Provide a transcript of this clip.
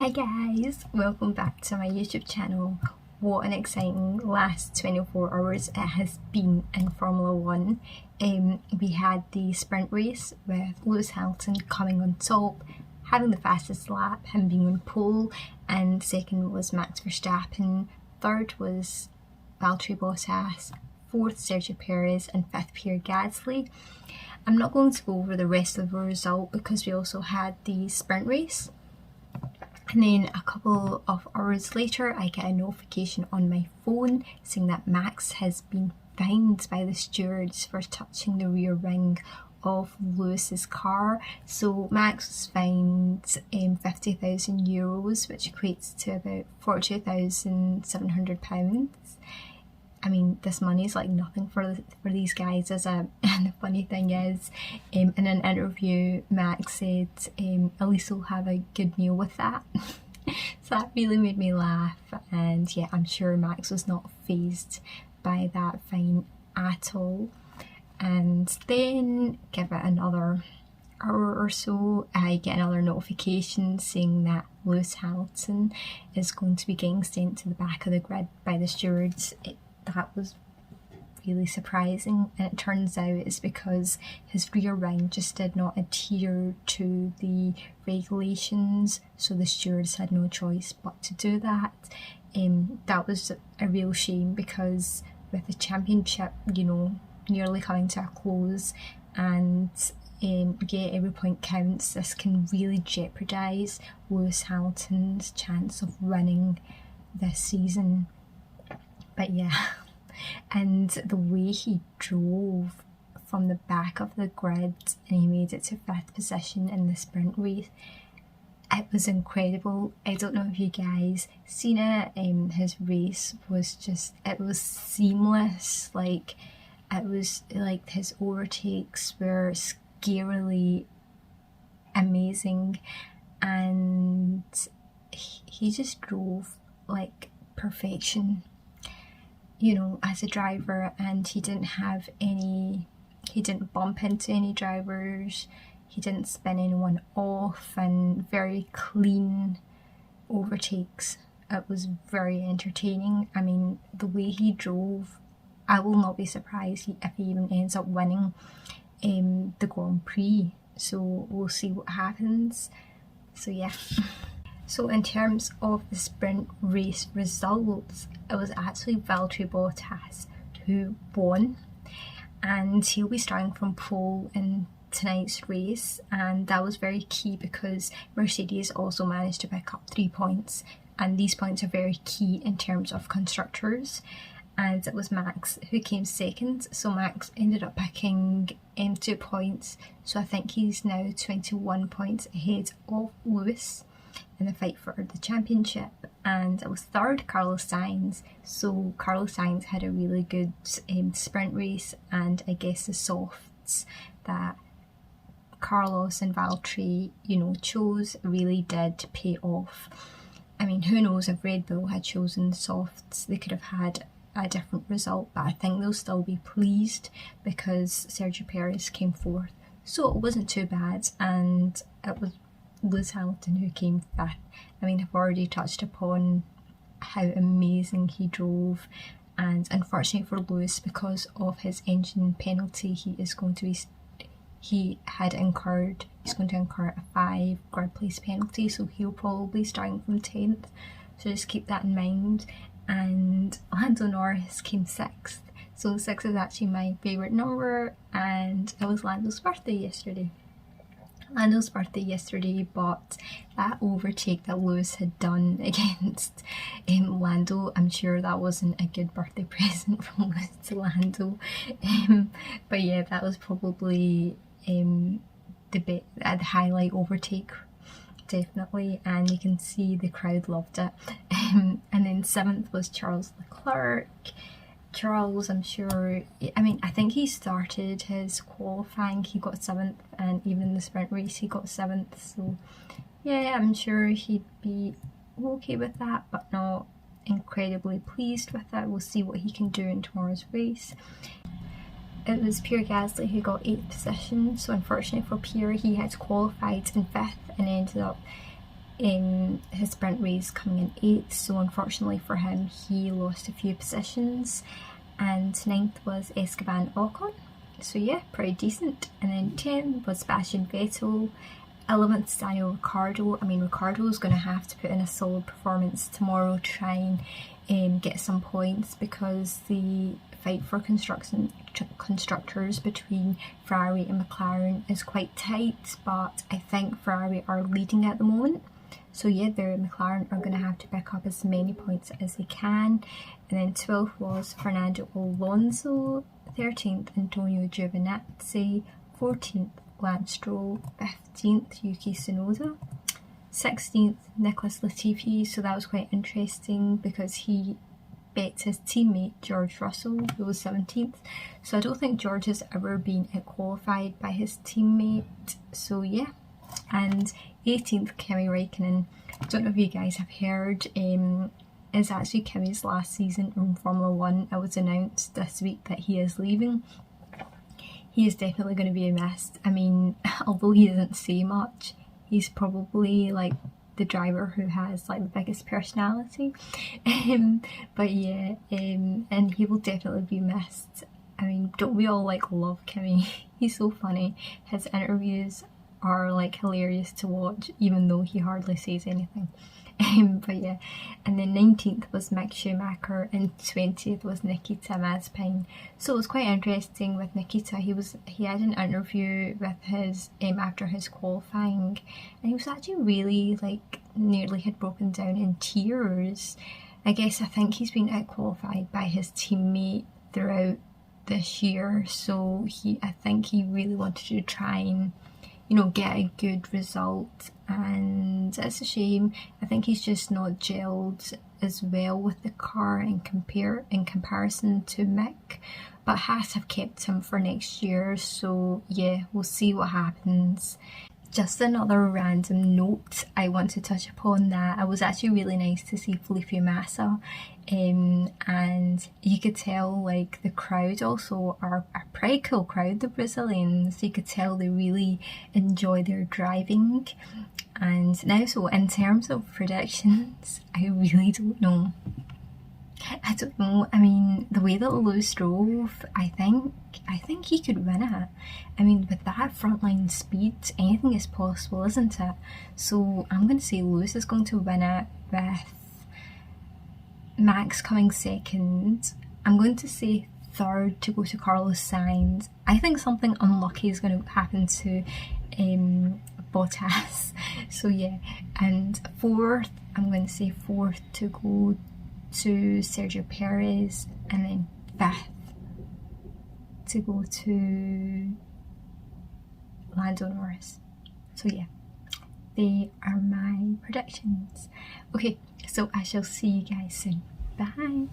Hi guys, welcome back to my YouTube channel. What an exciting last 24 hours it has been in Formula 1. We had the sprint race with Lewis Hamilton coming on top, having the fastest lap, him being on pole, and second was Max Verstappen, third was Valtteri Bottas, fourth Sergio Perez, and fifth Pierre Gasly. I'm not going to go over the rest of the result because we also had the sprint race. And then a couple of hours later, I get a notification on my phone saying that Max has been fined by the stewards for touching the rear ring of Lewis's car. So Max was fined €50,000, which equates to about £42,700. I mean, this money is like nothing for these guys, is it? And the funny thing is, in an interview, Max said, at least we'll have a good meal with that. So that really made me laugh, and yeah, I'm sure Max was not fazed by that fine at all. And then, give it another hour or so, I get another notification saying that Lewis Hamilton is going to be getting sent to the back of the grid by the stewards. That was really surprising, and it turns out it's because his rear ring just did not adhere to the regulations, so the stewards had no choice but to do that. That was a real shame because with the championship, you know, nearly coming to a close and every point counts, this can really jeopardise Lewis Hamilton's chance of winning this season. But yeah, and the way he drove from the back of the grid and he made it to 5th position in the sprint race, it was incredible. I don't know if you guys seen it. His race was just, it was seamless. Like, it was like his overtakes were scarily amazing, and he just drove like perfection, you know, as a driver, and he didn't bump into any drivers, he didn't spin anyone off, and very clean overtakes. It was very entertaining. I mean, the way he drove, I will not be surprised if he even ends up winning the Grand Prix, so we'll see what happens. So yeah. So in terms of the sprint race results, it was actually Valtteri Bottas who won, and he'll be starting from pole in tonight's race, and that was very key because Mercedes also managed to pick up 3 points, and these points are very key in terms of constructors. And it was Max who came second, so Max ended up picking 2 points, so I think he's now 21 points ahead of Lewis in the fight for the championship. And it was third Carlos Sainz, so Carlos Sainz had a really good sprint race, and I guess the softs that Carlos and Valtteri, you know, chose really did pay off. I mean, who knows, if Red Bull had chosen the softs, they could have had a different result, but I think they'll still be pleased because Sergio Perez came fourth, so it wasn't too bad, and it was Lewis Hamilton who came fifth. I mean, I've already touched upon how amazing he drove, and unfortunately for Lewis, because of his engine penalty, he's going to incur a 5 grid place penalty, so he'll probably be starting from 10th, so just keep that in mind. And Lando Norris came 6th, so 6 is actually my favourite number, and it was Lando's birthday yesterday, but that overtake that Lewis had done against Lando, I'm sure that wasn't a good birthday present from Lewis to Lando. But yeah, that was probably the highlight overtake, definitely, and you can see the crowd loved it. And then 7th was Charles Leclerc. Charles, I'm sure, I mean, I think he started his qualifying, he got 7th, and even in the sprint race he got 7th, so yeah, I'm sure he'd be okay with that, but not incredibly pleased with it. We'll see what he can do in tomorrow's race. It was Pierre Gasly who got 8th position, so unfortunately for Pierre, he had qualified in 5th and ended up his sprint race coming in 8th, so unfortunately for him he lost a few positions. And 9th was Esteban Ocon, so yeah, pretty decent. And then 10th was Sebastian Vettel. 11th Daniel Ricciardo. I mean, Ricciardo's going to have to put in a solid performance tomorrow to try and get some points, because the fight for constructors between Ferrari and McLaren is quite tight, but I think Ferrari are leading at the moment. So yeah, the McLaren are going to have to pick up as many points as they can. And then 12th was Fernando Alonso, 13th Antonio Giovinazzi, 14th Lance Stroll, 15th Yuki Tsunoda, 16th Nicholas Latifi. So that was quite interesting because he bet his teammate George Russell, who was 17th. So I don't think George has ever been qualified by his teammate. So yeah. And 18th Kimi Räikkönen. I don't know if you guys have heard, it's actually Kimi's last season in Formula 1. It was announced this week that he is leaving. He is definitely going to be missed. I mean, although he doesn't say much, he's probably like the driver who has like the biggest personality. But yeah, and he will definitely be missed. I mean, don't we all like love Kimi? He's so funny. His interviews are like hilarious to watch, even though he hardly says anything. But yeah, and then 19th was Mick Schumacher and 20th was Nikita Mazepin. So it was quite interesting with Nikita. He had an interview with his after his qualifying, and he was actually really like nearly had broken down in tears. I think he's been out-qualified by his teammate throughout this year, so I think he really wanted to try and get a good result, and it's a shame. I think he's just not gelled as well with the car in comparison to Mick, but Haas have kept him for next year, so yeah, we'll see what happens. Just another random note I want to touch upon, that it was actually really nice to see Felipe Massa, and you could tell like the crowd also are a pretty cool crowd, the Brazilians. You could tell they really enjoy their driving. And now, so in terms of predictions, I really don't know. I mean, the way that Lewis drove, I think he could win it. I mean, with that frontline speed, anything is possible, isn't it? So I'm going to say Lewis is going to win it, with Max coming second. I'm going to say third to go to Carlos Sainz. I think something unlucky is going to happen to Bottas. So yeah, and fourth, I'm going to say fourth to go to Sergio Perez, and then fifth to go to Lando Norris. So yeah, they are my predictions. Okay, so I shall see you guys soon. Bye.